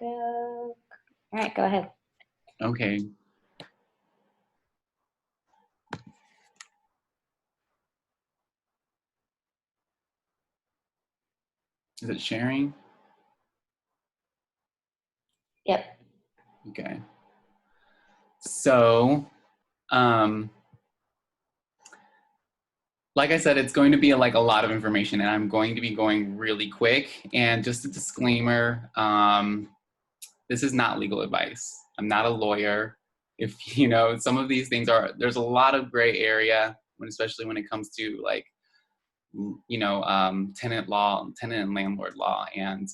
Go. All right, go ahead. Okay. Is it sharing? Yep. Okay. So, like I said, it's going to be like a lot of information, and I'm going to be going really quick. And just a disclaimer, this is not legal advice. I'm not a lawyer. If you know, some of these things there's a lot of gray area, especially when it comes to like, tenant law, tenant and landlord law, and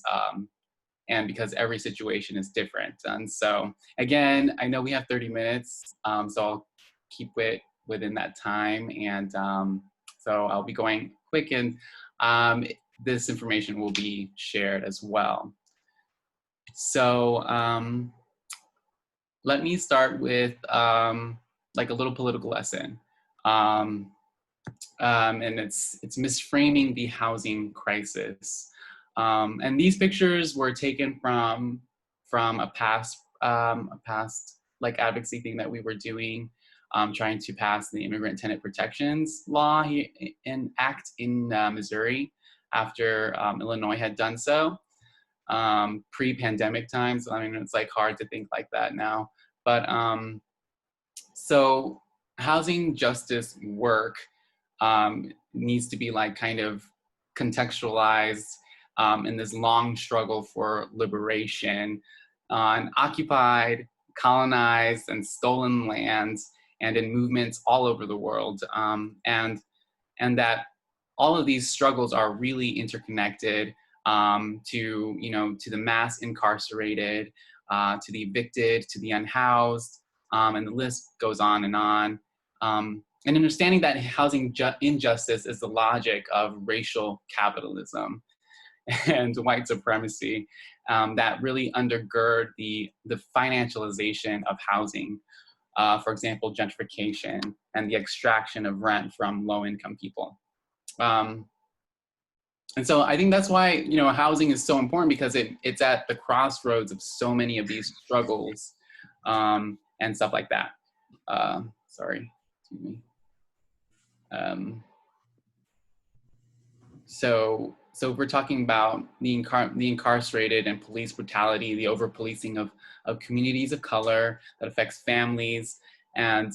because every situation is different. And so again, I know we have 30 minutes, so I'll keep it within that time. And so I'll be going quick, and this information will be shared as well. So let me start with like a little political lesson. And it's misframing the housing crisis. And these pictures were taken from a past like advocacy thing that we were doing, trying to pass the Immigrant Tenant Protections Law and Act in Missouri after Illinois had done so, pre-pandemic times. I mean, it's like hard to think like that now, but so housing justice work needs to be like kind of contextualized in this long struggle for liberation on occupied, colonized, and stolen lands, and in movements all over the world, and that all of these struggles are really interconnected to the mass incarcerated, to the evicted, to the unhoused, and the list goes on and on. And understanding that housing injustice is the logic of racial capitalism and white supremacy that really undergird the financialization of housing. For example, gentrification and the extraction of rent from low-income people. And so I think that's why housing is so important, because it's at the crossroads of so many of these struggles and stuff like that. Sorry, excuse me. So we're talking about the incarcerated and police brutality, the over-policing of communities of color that affects families, and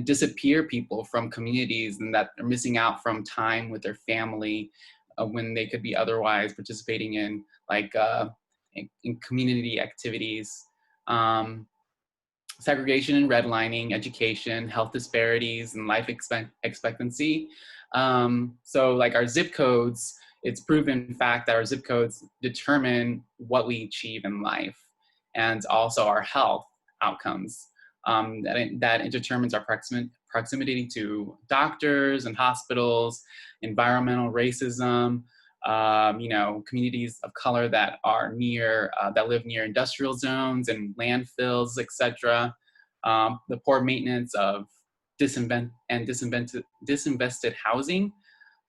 disappear people from communities, and that are missing out from time with their family when they could be otherwise participating in like in community activities. Segregation and redlining, education, health disparities, and life expectancy. So like our zip codes, it's proven fact that our zip codes determine what we achieve in life, and also our health outcomes. That it determines our proximity to doctors and hospitals, environmental racism, communities of color that are that live near industrial zones and landfills, etc. The poor maintenance of disinvested housing,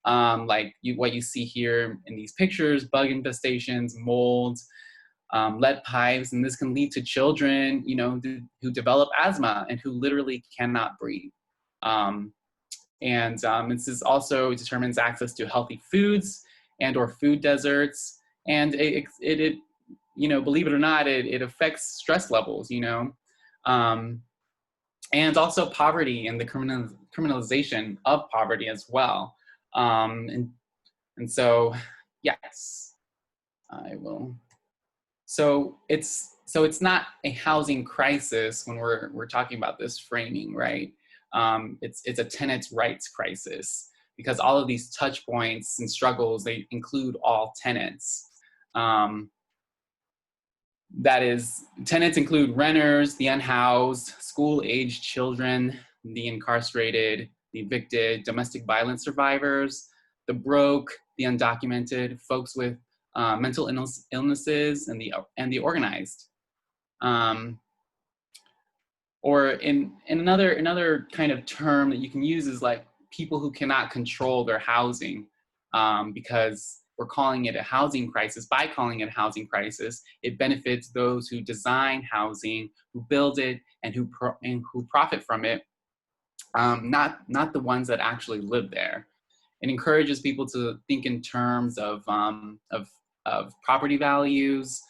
like what you see here in these pictures: bug infestations, mold, lead pipes, and this can lead to children, who develop asthma and who literally cannot breathe. This is also determines access to healthy foods and or food deserts, and it believe it or not, it affects stress levels, and also poverty and the criminalization of poverty as well. And so, yes, I will. So it's not a housing crisis when we're talking about this framing, right? It's a tenants' rights crisis, because all of these touch points and struggles, they include all tenants. That is, tenants include renters, the unhoused, school-aged children, the incarcerated, the evicted, domestic violence survivors, the broke, the undocumented, folks with mental illnesses, and the organized. Or in another kind of term that you can use is like people who cannot control their housing, because we're calling it a housing crisis. By calling it a housing crisis, it benefits those who design housing, who build it, and who profit from it, not the ones that actually live there. It encourages people to think in terms of property values,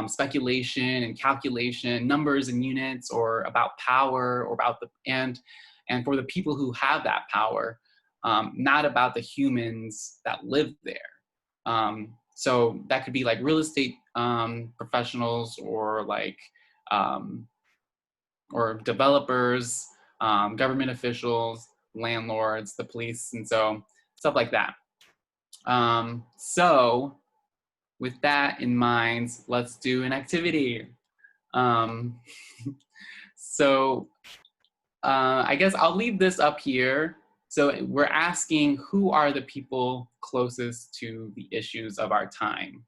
speculation and calculation, numbers and units, or about power, or about and for the people who have that power, not about the humans that live there. So that could be like real estate professionals, or like or developers, government officials, landlords, the police, and so stuff like that. So with that in mind, let's do an activity. So I guess I'll leave this up here. So we're asking, who are the people closest to the issues of our time?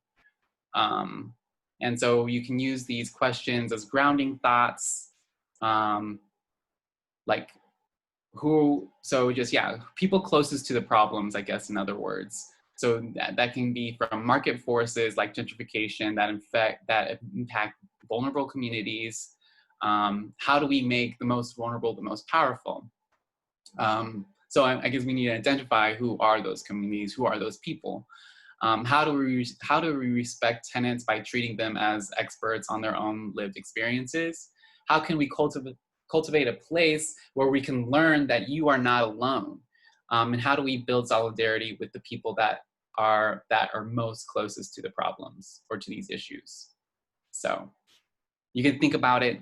And so you can use these questions as grounding thoughts, like people closest to the problems, I guess, in other words. So that can be from market forces like gentrification that impact vulnerable communities. How do we make the most vulnerable the most powerful? So I guess we need to identify who are those communities, who are those people. How do we respect tenants by treating them as experts on their own lived experiences? How can we cultivate a place where we can learn that you are not alone? And how do we build solidarity with the people that are most closest to the problems or to these issues? So you can think about it,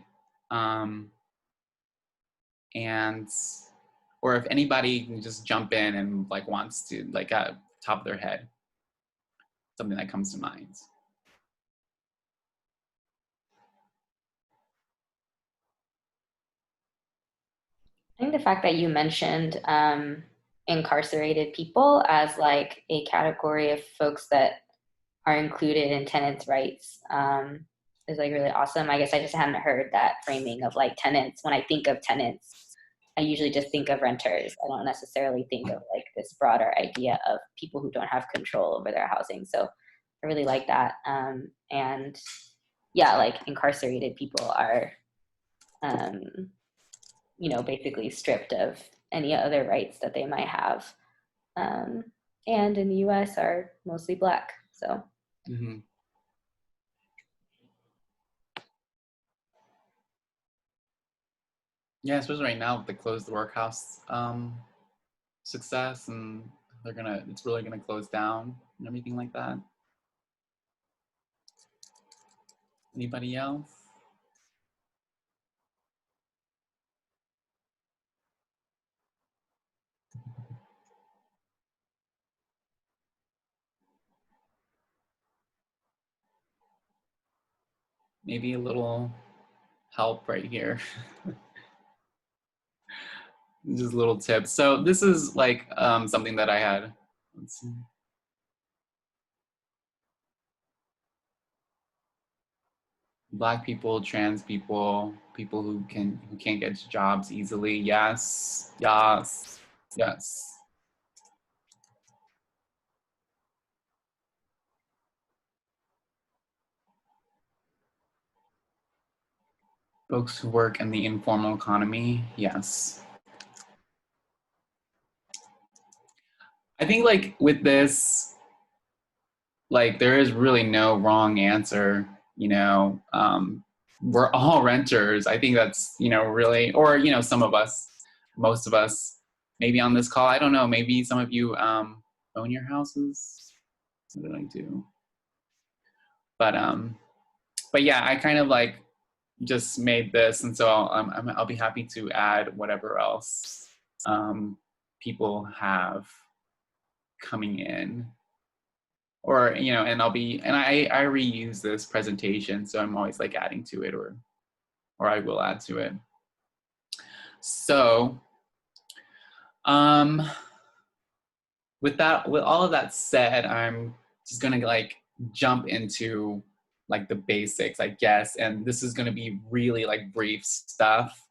or if anybody can just jump in and like wants to, like at top of their head, something that comes to mind. I think the fact that you mentioned incarcerated people as like a category of folks that are included in tenants' rights is like really awesome. I guess I just hadn't heard that framing of like tenants. When I think of tenants, I usually just think of renters. I don't necessarily think of like this broader idea of people who don't have control over their housing. So I really like that. And yeah, like incarcerated people are, basically stripped of any other rights that they might have. And in the US are mostly Black. So. Mm-hmm. Yeah, especially right now with the closed workhouse success, and it's really gonna close down and everything like that. Anybody else? Maybe a little help right here. Just little tips. So this is like something that I had. Let's see. Black people, trans people, people who can't get jobs easily. Yes, yes, yes. Folks who work in the informal economy. Yes. I think like with this, like there is really no wrong answer, we're all renters. I think that's, really, or, some of us, most of us, maybe on this call, I don't know, maybe some of you own your houses. What did I do? But yeah, I kind of like just made this, and so I'll be happy to add whatever else people have coming in. Or, and I reuse this presentation, so I'm always like adding to it, or I will add to it. So, with all of that said, I'm just gonna like jump into like the basics, I guess, and this is gonna be really like brief stuff.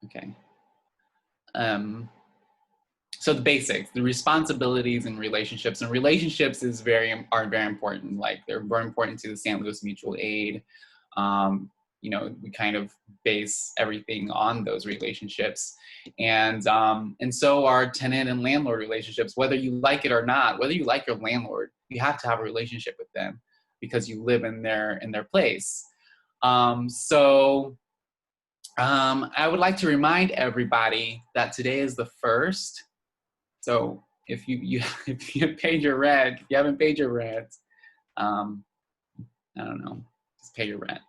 Okay. so the basics, the responsibilities in relationships, and relationships are very important. Like they're very important to the St. Louis Mutual Aid. Um, we kind of base everything on those relationships, and so are tenant and landlord relationships. Whether you like it or not, whether you like your landlord, you have to have a relationship with them because you live in their place. I would like to remind everybody that today is the 1st. So if you if you paid your rent, if you haven't paid your rent, I don't know, just pay your rent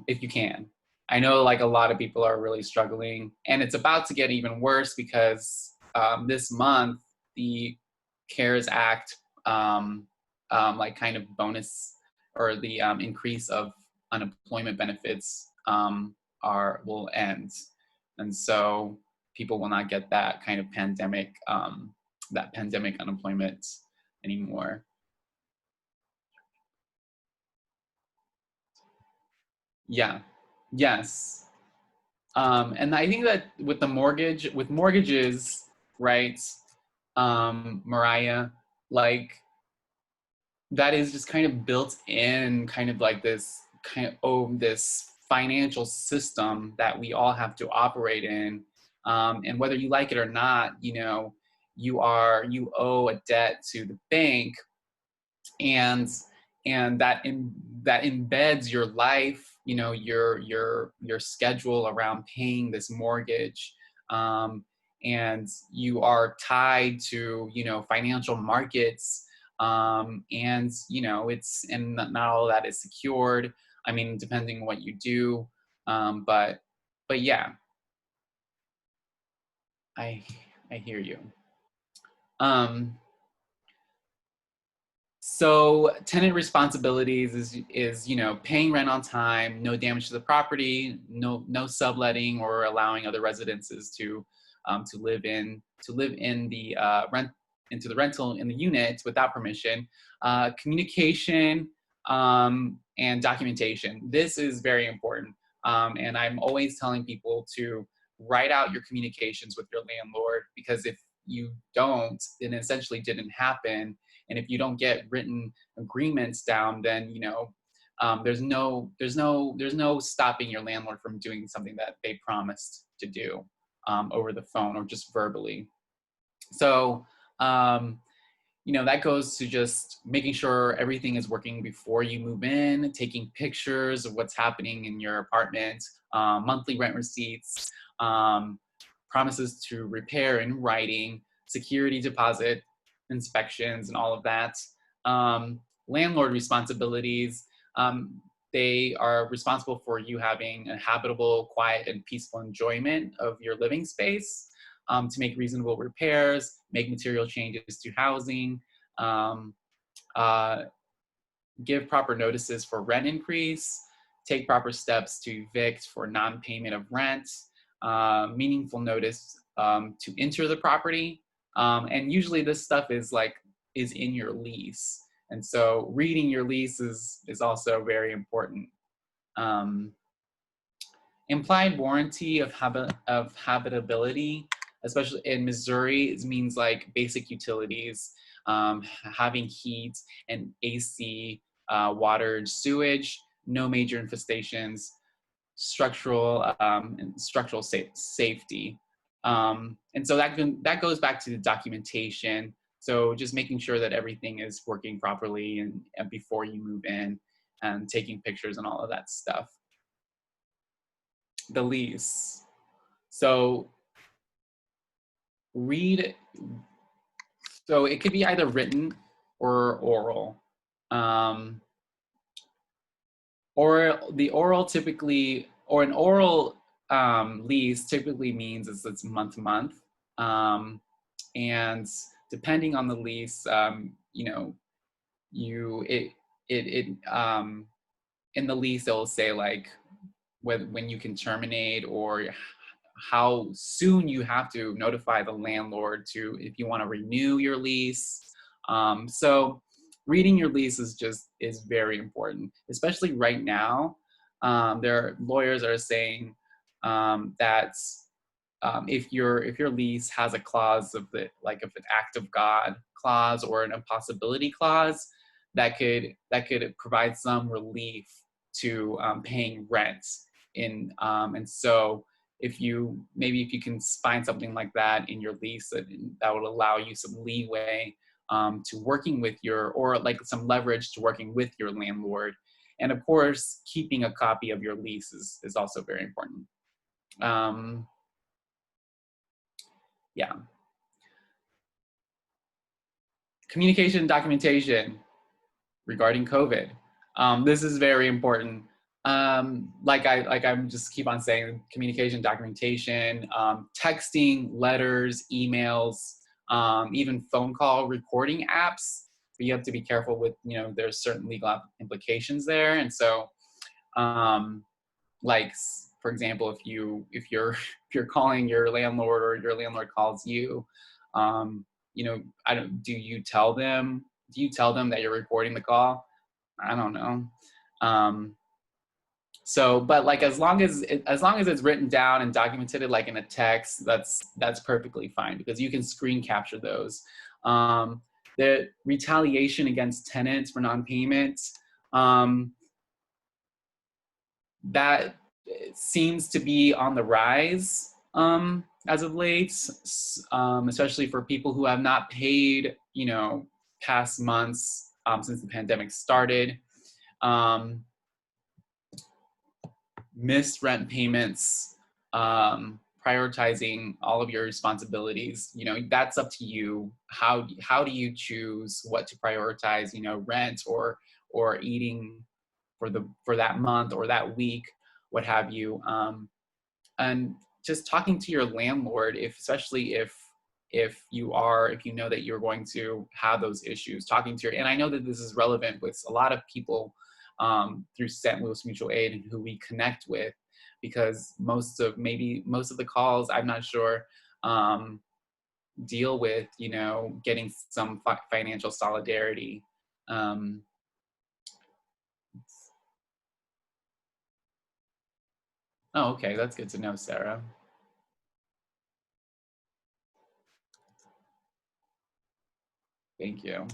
if you can. I know like a lot of people are really struggling, and it's about to get even worse because this month the CARES Act like kind of bonus or the increase of unemployment benefits will end, and so people will not get that kind of pandemic unemployment anymore. Yeah. Yes. And I think that with mortgages, right, Mariah, like that is just kind of built in, kind of like this this financial system that we all have to operate in, and whether you like it or not, you owe a debt to the bank, and that embeds your life, your schedule around paying this mortgage, and you are tied to financial markets, and not all of that is secured. I mean, depending on what you do, but yeah, I hear you. So tenant responsibilities is paying rent on time, no damage to the property, no subletting or allowing other residences to live in the rental in the unit without permission. Communication and documentation. This is very important, and I'm always telling people to write out your communications with your landlord, because if you don't, it essentially didn't happen. And if you don't get written agreements down, then there's no stopping your landlord from doing something that they promised to do over the phone or just verbally. So that goes to just making sure everything is working before you move in, taking pictures of what's happening in your apartment, monthly rent receipts, promises to repair in writing, security deposit inspections, and all of that. Landlord responsibilities. They are responsible for you having a habitable, quiet, and peaceful enjoyment of your living space, to make reasonable repairs, make material changes to housing, give proper notices for rent increase, take proper steps to evict for non-payment of rent, meaningful notice to enter the property. And usually this stuff is in your lease. And so reading your lease is also very important. Implied warranty of habitability, especially in Missouri, it means like basic utilities, having heat and AC, water and sewage, no major infestations, structural safety. And so that goes back to the documentation. So just making sure that everything is working properly and before you move in, and taking pictures and all of that stuff. The lease. So so it could be either written or oral. Or the oral typically, or an oral lease typically means it's month to month. And depending on the lease, in the lease it'll say like when you can terminate, or how soon you have to notify the landlord if you want to renew your lease. So reading your lease is very important, especially right now. There are lawyers are saying that if your lease has a clause of the, like, if an act of God clause or an impossibility clause, that could provide some relief to paying rent and so if you can find something like that in your lease that would allow you some leeway to working with or like some leverage to working with your landlord. And of course, keeping a copy of your lease is also very important. Yeah. Communication documentation regarding COVID. This is very important. I'm just keep on saying, communication documentation, texting, letters, emails, even phone call recording apps. But you have to be careful with, there's certain legal implications there. And so, like, for example, if you're if you're calling your landlord or your landlord calls you, do you tell them that you're recording the call? I don't know. But like, as long as it's written down and documented, like in a text, that's perfectly fine, because you can screen capture those. The retaliation against tenants for non-payment, that seems to be on the rise as of late, especially for people who have not paid, past months since the pandemic started. Missed rent payments, prioritizing all of your responsibilities, that's up to you. How do you choose what to prioritize, rent or eating for that month or that week, what have you. And just talking to your landlord, especially if you know that you're going to have those issues, and I know that this is relevant with a lot of people through St. Louis Mutual Aid and who we connect with, because most of the calls, I'm not sure, deal with, getting some financial solidarity. Oh, okay, that's good to know, Sarah. Thank you.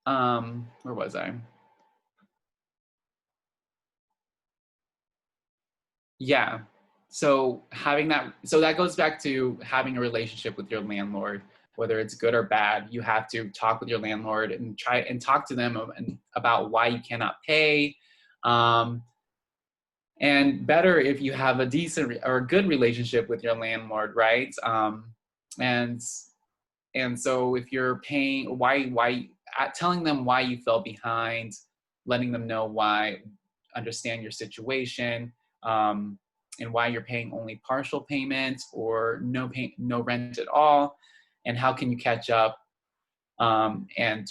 Where was I? Yeah. So that goes back to having a relationship with your landlord, whether it's good or bad. You have to talk with your landlord and try and talk to them about why you cannot pay. And better if you have a decent or a good relationship with your landlord, right? And so if you're paying, telling them why you fell behind, letting them know why, understand your situation, and why you're paying only partial payment or no rent at all, and how can you catch up, and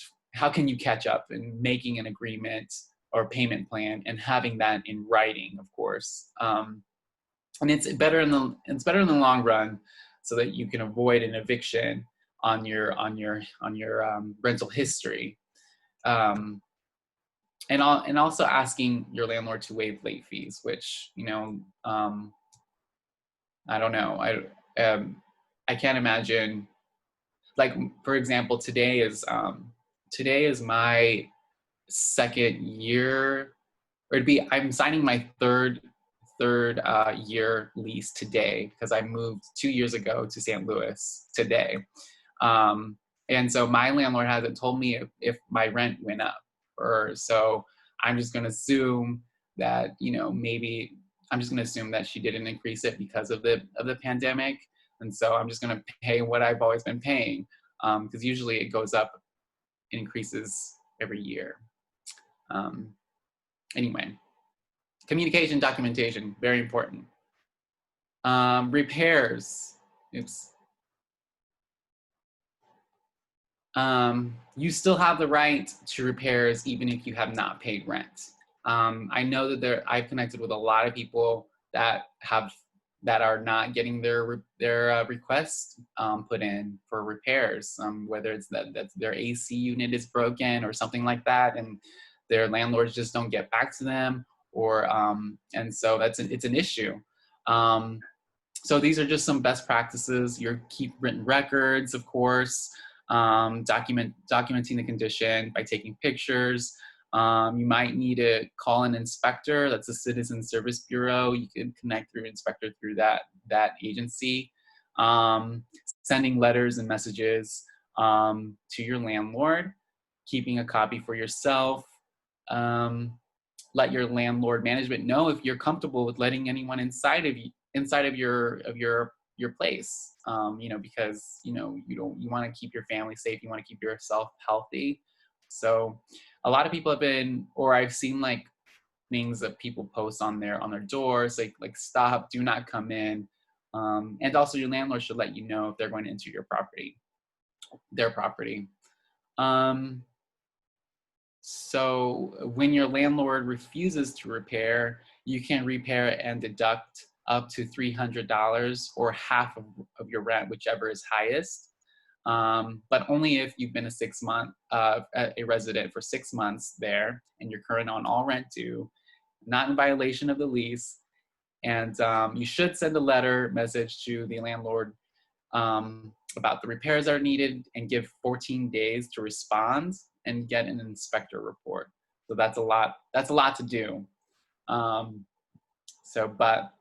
making an agreement or payment plan and having that in writing, of course. And it's better in the long run, so that you can avoid an eviction on your rental history. And also asking your landlord to waive late fees, which, I don't know. I can't imagine. Like, for example, today is my second year, or I'm signing my third year lease today, because I moved 2 years ago to St. Louis today. And so my landlord hasn't told me if my rent went up, or so I'm just going to assume that, maybe I'm just going to assume that she didn't increase it because of the pandemic. And so I'm just going to pay what I've always been paying, because usually it goes up, it increases every year. Anyway, communication documentation, very important. Repairs. Oops. You still have the right to repairs even if you have not paid rent. I know that I've connected with a lot of people that are not getting their requests put in for repairs, whether it's that their AC unit is broken or something like that, and their landlords just don't get back to them, and so it's an issue. So these are just some best practices. Keep written records, of course, documenting the condition by taking pictures. You might need to call an inspector. That's a Citizen Service Bureau. You can connect through inspector through that agency. Sending letters and messages to your landlord, keeping a copy for yourself. Let your landlord management know if you're comfortable with letting anyone inside of your place. Because you want to keep your family safe, you want to keep yourself healthy. So a lot of people have been, or I've seen like things that people post on their doors, like stop, do not come in. And also your landlord should let you know if they're going to enter their property. So when your landlord refuses to repair, you can repair and deduct up to $300 or half of your rent, whichever is highest. But only if you've been a resident for 6 months there and you're current on all rent due, not in violation of the lease. And you should send a message to the landlord about the repairs that are needed and give 14 days to respond and get an inspector report. So that's a lot to do. But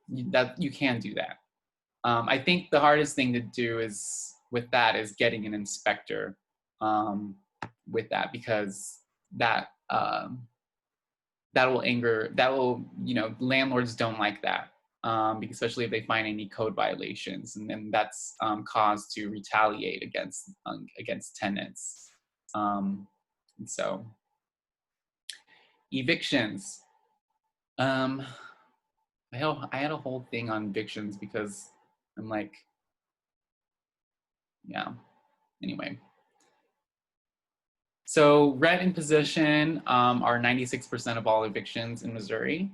you can do that. I think the hardest thing to do is getting an inspector with that, because that will landlords don't like that, especially if they find any code violations, and then that's cause to retaliate against tenants. And so evictions. I had a whole thing on evictions because I'm like, yeah. Anyway. So rent and possession are 96% of all evictions in Missouri.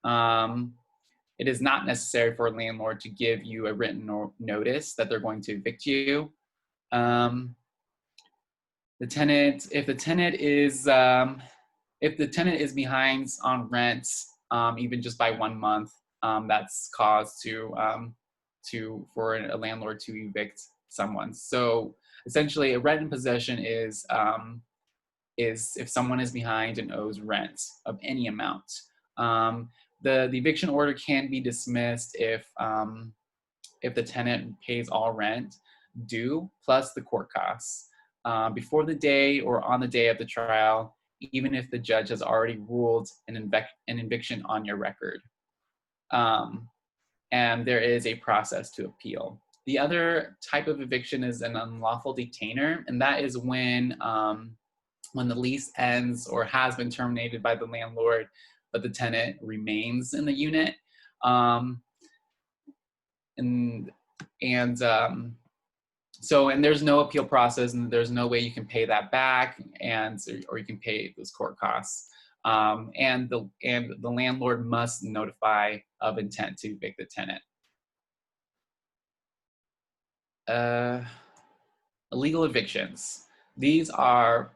It is not necessary for a landlord to give you a written notice that they're going to evict you. If the tenant is behind on rent, even just by 1 month, that's cause for a landlord to evict someone. So essentially, a rent in possession is if someone is behind and owes rent of any amount. The eviction order can be dismissed if the tenant pays all rent due plus the court costs before the day or on the day of the trial, even if the judge has already ruled an eviction on your record. And there is a process to appeal. The other type of eviction is an unlawful detainer, and that is when the lease ends or has been terminated by the landlord, but the tenant remains in the unit. And there's no appeal process, and there's no way you can pay that back, or you can pay those court costs. And the landlord must notify of intent to evict the tenant. Illegal evictions. These are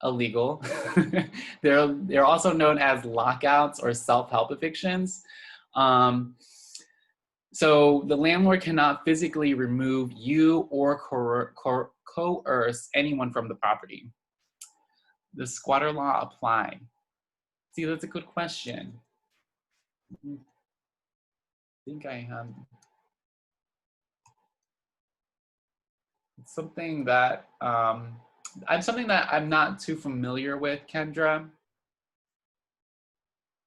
illegal. They're also known as lockouts or self-help evictions. So the landlord cannot physically remove you or coerce anyone from the property. Does squatter law apply? See, that's a good question. I think I have. It's something that I'm not too familiar with, Kendra.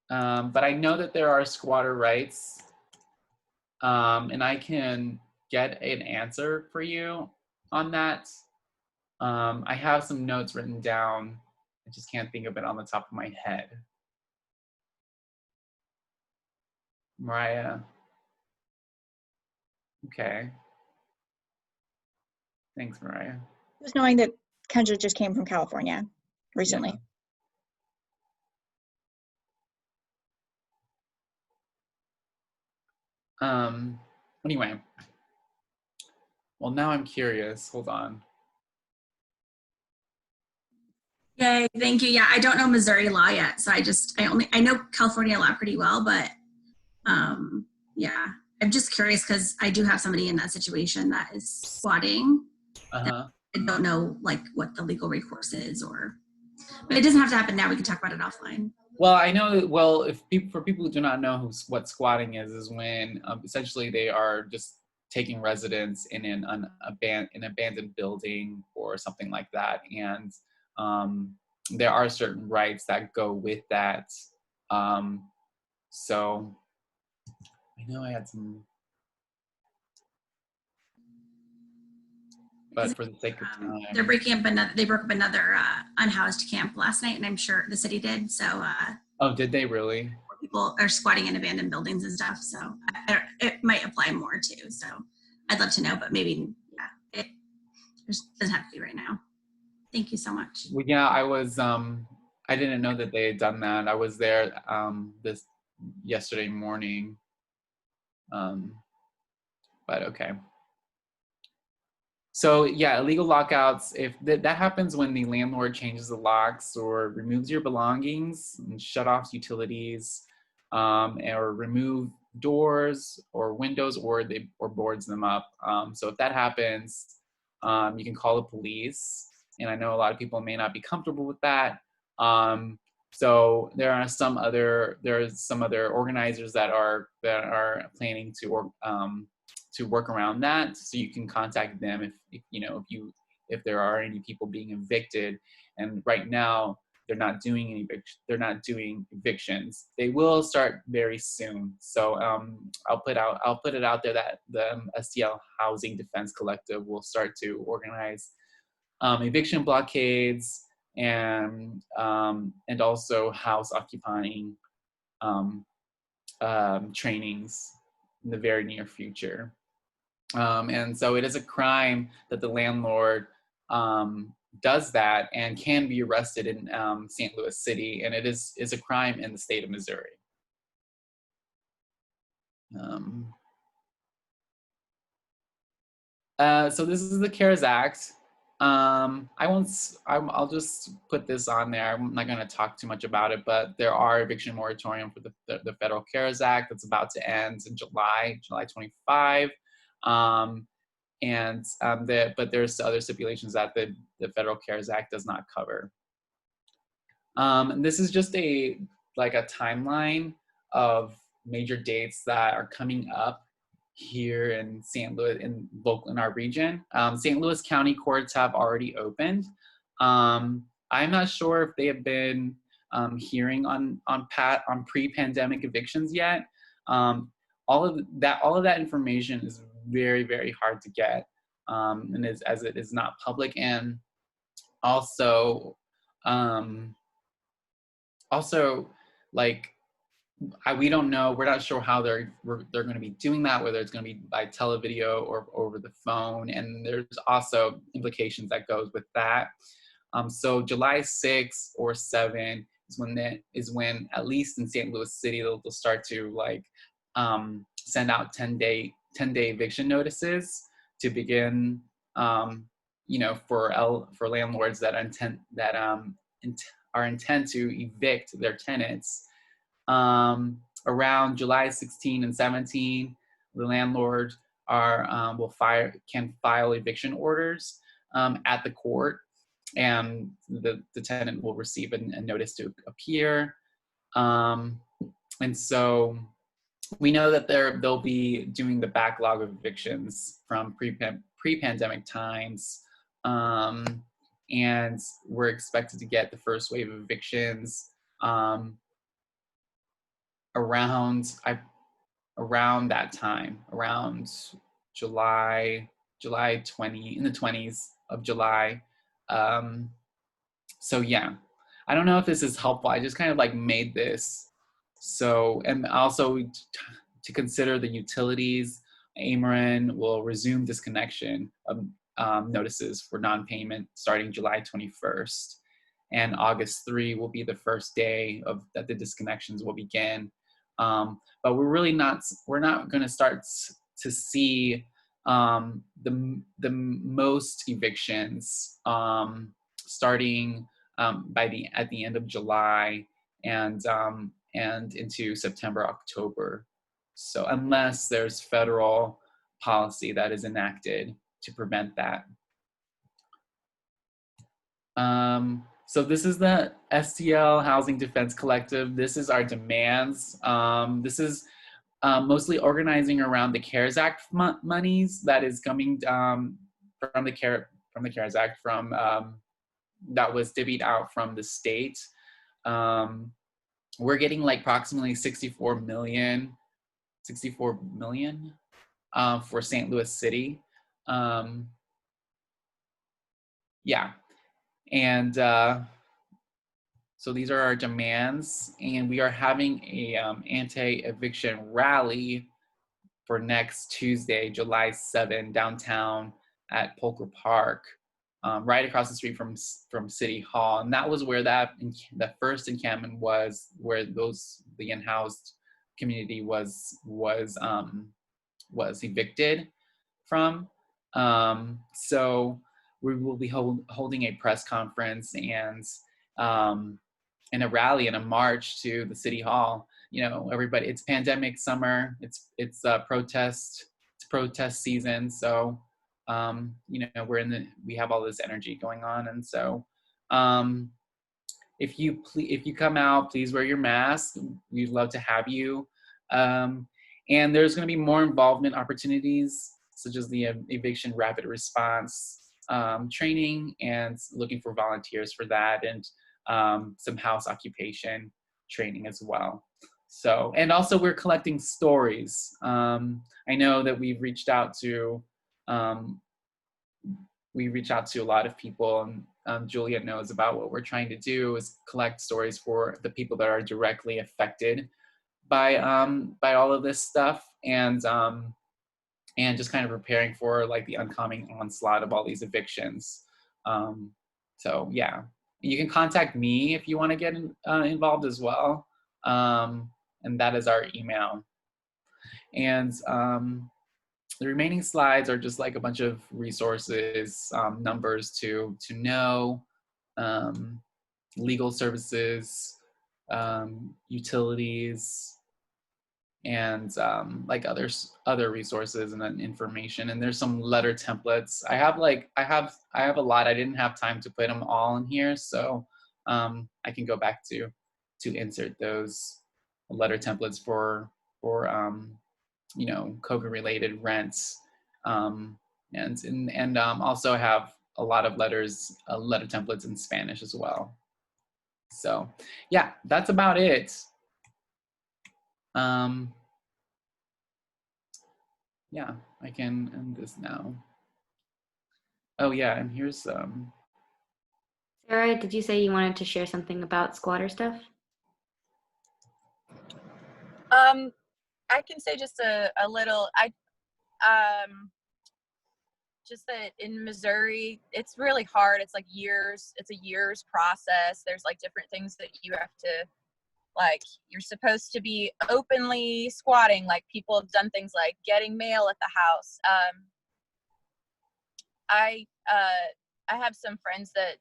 But I know that there are squatter rights, and I can get an answer for you on that. I have some notes written down. I just can't think of it on the top of my head. Mariah. Okay. Thanks, Mariah. Just knowing that Kendra just came from California recently. Yeah. Anyway. Well, now I'm curious. Hold on. Yay, thank you. Yeah, I don't know Missouri law yet, so I know California law pretty well, but yeah, I'm just curious because I do have somebody in that situation that is squatting. Uh-huh. I don't know like what the legal recourse is, but it doesn't have to happen now. We can talk about it offline. Well, I know. Well, for people who do not know what squatting is when essentially they are just taking residence in an abandoned building or something like that, and there are certain rights that go with that. So I know I had some, but for the sake of time, They broke up another unhoused camp last night, and I'm sure the city did. So oh, did they really? people are squatting in abandoned buildings and stuff. So it might apply more too. So I'd love to know, but maybe it doesn't have to be right now. Thank you so much. Well, yeah, I didn't know that they had done that. I was there this yesterday morning. But okay. So yeah, illegal lockouts, if that happens when the landlord changes the locks or removes your belongings and shut off utilities, or remove doors or windows, or boards them up. So if that happens, you can call the police. And I know a lot of people may not be comfortable with that. So there are some other organizers that are planning to work around that. So you can contact them if there are any people being evicted. And right now they're not doing evictions. They will start very soon. So I'll put it out there that the STL Housing Defense Collective will start to organize eviction blockades and also house occupying trainings in the very near future. And so it is a crime that the landlord does that and can be arrested in St. Louis City, and it is a crime in the state of Missouri. So this is the CARES Act. I'll just put this on there. I'm not going to talk too much about it, but there are eviction moratorium for the federal CARES Act that's about to end in July 25. But there's other stipulations that the federal CARES Act does not cover. And this is just a timeline of major dates that are coming up here in St. Louis, in our region. St. Louis County courts have already opened. I'm not sure if they have been hearing on pre-pandemic evictions yet. All of that information is very, very hard to get, and as it is not public, and also we don't know. We're not sure how they're going to be doing that, whether it's going to be by televideo or over the phone. And there's also implications that goes with that. So July 6 or 7 is when at least in St. Louis City they'll start to send out 10-day eviction notices to begin for landlords that are intent to evict their tenants. Around July 16 and 17, the landlord can file eviction orders at the court, and the tenant will receive a notice to appear. And so we know that they'll be doing the backlog of evictions from pre-pandemic times, and we're expected to get the first wave of evictions around that time, around July 20, in the 20s of July. So yeah, I don't know if this is helpful. I just kind of made this. So, and also to consider the utilities, Ameren will resume disconnection of notices for non-payment starting July 21st. And August 3 will be the first day that the disconnections will begin. But we're not going to start to see the most evictions starting at the end of July and into September, October. So unless there's federal policy that is enacted to prevent that. So this is the STL Housing Defense Collective. This is our demands. This is mostly organizing around the CARES Act monies that is coming from the CARES Act that was divvied out from the state. We're getting like approximately 64 million for St. Louis City. Yeah. And so these are our demands, and we are having a anti-eviction rally for next Tuesday, July 7, downtown at Polker Park, right across the street from City Hall. And that was where the first encampment was, where the unhoused community was evicted from. So we will be holding a press conference and a rally and a march to the City Hall. You know, everybody, it's pandemic summer, it's protest season. So, you know, we have all this energy going on. And so, if you come out, please wear your mask. We'd love to have you. And there's going to be more involvement opportunities, such as the eviction rapid response training, and looking for volunteers for that, and some house occupation training as well. So, and also we're collecting stories. I know that we've reached out to a lot of people, and Julia knows about what we're trying to do is collect stories for the people that are directly affected by all of this stuff, and just kind of preparing for like the oncoming onslaught of all these evictions. So yeah, you can contact me if you want to get involved as well. And that is our email. And the remaining slides are just like a bunch of resources, numbers to know, legal services, utilities, and like other resources and then information. And there's some letter templates. I have a lot. I didn't have time to put them all in here, so I can go back to insert those letter templates for you know, COVID related rents, and also have a lot of letter templates in Spanish as well. So yeah, that's about it. Yeah, I can end this now. Oh yeah, and here's Sarah, did you say you wanted to share something about squatter stuff? I can say just a little. Just that in Missouri, it's really hard. It's like years. It's a year's process. There's like different things that you have to, like, you're supposed to be openly squatting. Like, people have done things like getting mail at the house. I have some friends that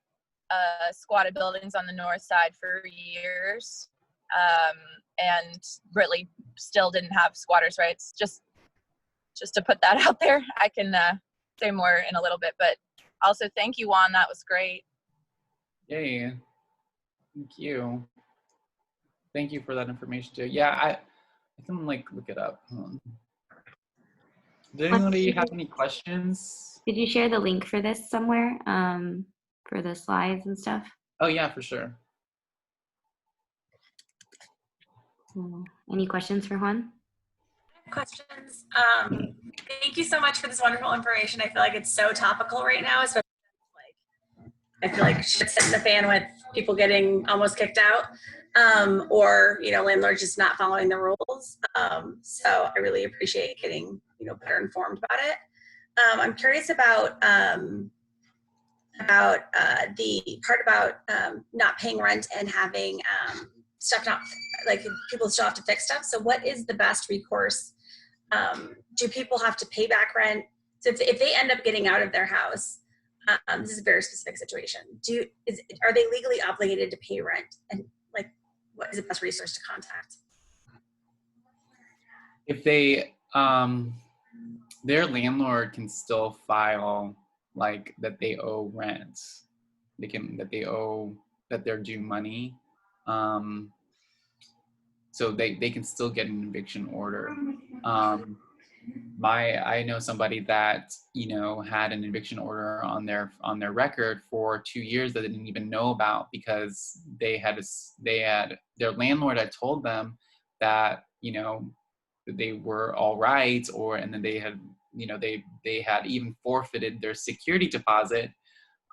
squatted buildings on the north side for years, and really still didn't have squatters' rights. Just to put that out there. I can say more in a little bit, but also thank you, Juan. That was great. Yay. Thank you. Thank you for that information too. Yeah, I can like look it up. Did anybody have any questions? Did you share the link for this somewhere, for the slides and stuff? Oh yeah, for sure. Any questions for Juan? Questions. Thank you so much for this wonderful information. I feel like it's so topical right now, especially like I feel like shit's hitting the fan with people getting almost kicked out, or you know, landlords just not following the rules. So I really appreciate getting, you know, better informed about it. I'm curious about the part about not paying rent and having stuff not, like, people still have to fix stuff. So what is the best recourse? Do people have to pay back rent? So if they end up getting out of their house, this is a very specific situation. Are they legally obligated to pay rent? And like, what is the best resource to contact? If they, their landlord can still file like that they owe rent. That they're due money. So they can still get an eviction order. I know somebody that, had an eviction order on their record for 2 years that they didn't even know about, because their landlord had told them that, that they were all right, and then they had, they had even forfeited their security deposit,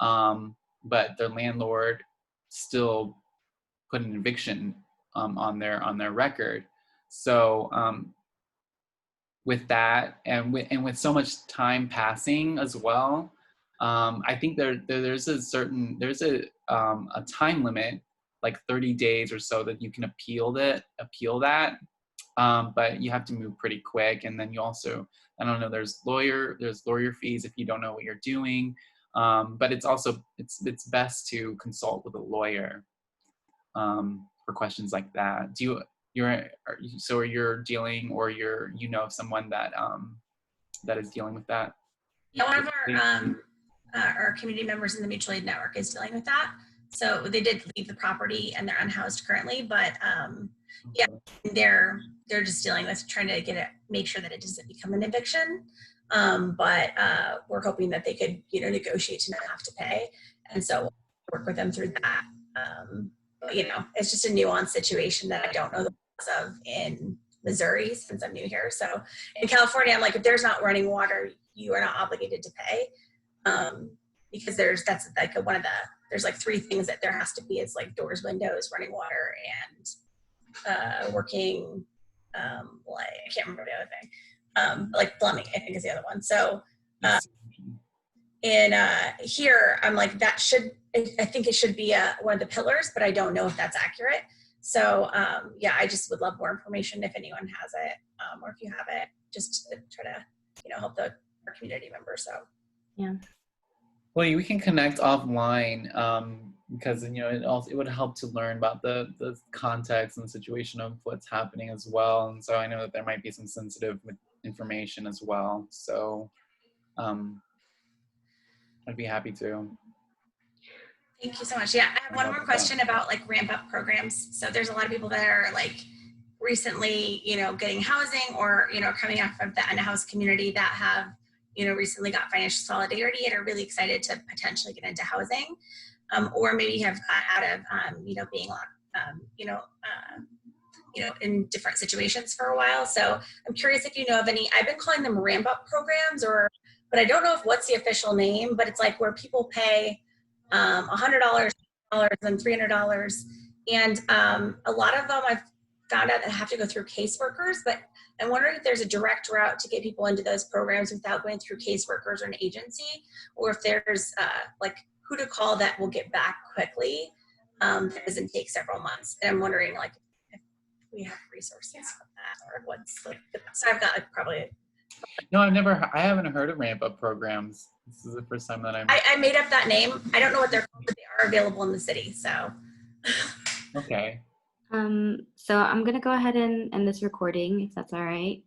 but their landlord still put an eviction on their record. So with that, and with so much time passing as well, I think there's a time limit, like 30 days or so, that you can appeal that. But you have to move pretty quick, and then you also, I don't know, there's lawyer fees if you don't know what you're doing. But it's best to consult with a lawyer for questions like that. You're dealing, or of someone that that is dealing with that? Yeah, one of our community members in the mutual aid network is dealing with that. So they did leave the property and they're unhoused currently, but yeah, they're just dealing with trying to make sure that it doesn't become an eviction. But we're hoping that they could, negotiate to not have to pay, and so we'll work with them through that. But it's just a nuanced situation that I don't know the laws of in Missouri, since I'm new here. So in California, I'm like, if there's not running water, you are not obligated to pay, because there's like 3 things that there has to be. It's like doors, windows, running water, and working, like, I can't remember the other thing, like plumbing, I think is the other one. So here, I'm like, I think it should be one of the pillars, but I don't know if that's accurate. So yeah, I just would love more information if anyone has it, or if you have it, just to try to, help our community members. So Yeah. Well, we can connect offline, because it would help to learn about the context and the situation of what's happening as well. And so I know that there might be some sensitive information as well. So I'd be happy to. thank you so much. Yeah, I have one more question about like ramp up programs. So there's a lot of people that are like recently, getting housing, or, coming off of the unhoused community that have, recently got financial solidarity and are really excited to potentially get into housing, or maybe have got out of, being in different situations for a while. So I'm curious if you know of any. I've been calling them ramp up programs, but I don't know what's the official name, but it's like where people pay $100 and $300. And a lot of them I've found out that have to go through caseworkers, but I'm wondering if there's a direct route to get people into those programs without going through caseworkers or an agency, or if there's like who to call that will get back quickly, that doesn't take several months. And I'm wondering like if we have resources for that, or what's like, so I've got like probably. No, I haven't heard of ramp up programs. This is the first time that I made up that name. I don't know what they're called, but they are available in the city. So. Okay. So I'm gonna go ahead and end this recording, if that's all right.